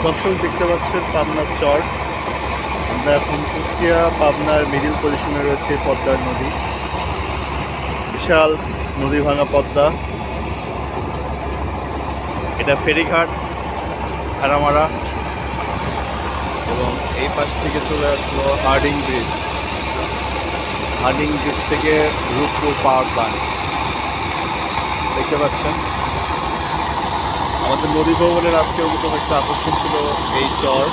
দর্শক দেখতে পাচ্ছেন পাবনার চর। আমরা এখন কুষ্টিয়া পাবনার মিডিল পজিশনে রয়েছে পদ্মার নদী, বিশাল নদী ভাঙা পদ্মা। এটা ফেরিঘাট হারামারা এবং এই পাশ থেকে চলে আসলো হার্ডিং ব্রিজ। হার্ডিং ব্রিজ থেকে রূপপুর পাওয়ার প্ল্যান্ট দেখতে পাচ্ছেন। আমাদের নদী ভ্রমণের আজকের অন্যতম একটা আকর্ষণ ছিল এই চর,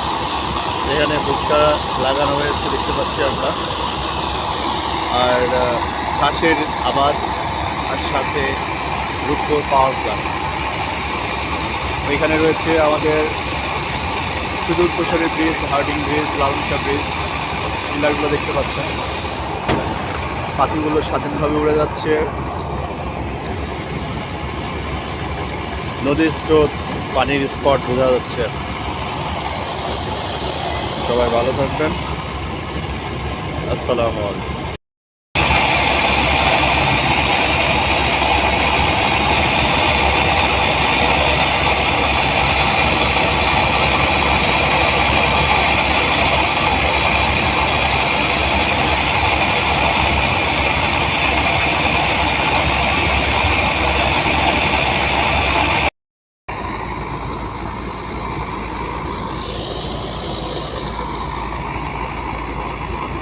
যেখানে ভুট্টা লাগানো হয়েছে দেখতে পাচ্ছি আমরা, আর ঘাসের আবাদ, আর সাথে রূপপুর পাওয়ার প্ল্যান্ট। ওইখানে রয়েছে আমাদের সুদূর প্রসারী ব্রিজ, হার্ডিং ব্রিজ, লালনশা ব্রিজ, পিলারগুলো দেখতে পাচ্ছেন। পাখিগুলো স্বাধীনভাবে উড়ে যাচ্ছে। নদীর স্রোত, পানির স্পট বোঝা যাচ্ছে। সবাই ভালো থাকবেন। আসসালামু আলাইকুম।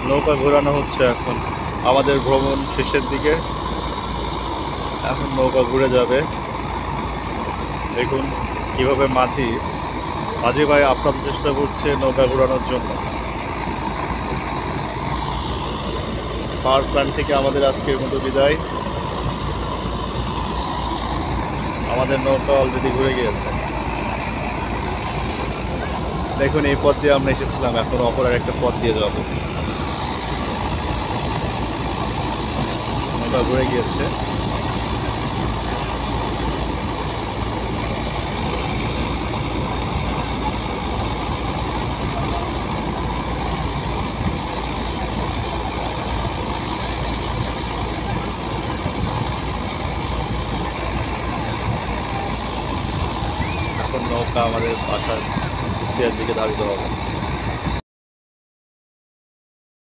নৌকা ঘোরানো হচ্ছে এখন। আমাদের ভ্রমণ শেষের দিকে। এখন নৌকা ঘুরে যাবে। দেখুন কিভাবে মাঝি ভাই আপ্রাণ চেষ্টা করছে নৌকা ঘোরানোর জন্য। পাওয়ার প্ল্যান্ট থেকে আমাদের আজকের মতো বিদায়। আমাদের নৌকা অলরেডি ঘুরে গিয়েছে। দেখুন এই পথ দিয়ে আমরা এসেছিলাম, এখন অপর একটা পথ দিয়ে যাব। নৌকা ঘুরে গিয়েছে। এখন নৌকা আমাদের বাসার কুষ্টিয়ার দিকে ধাবিত হবে।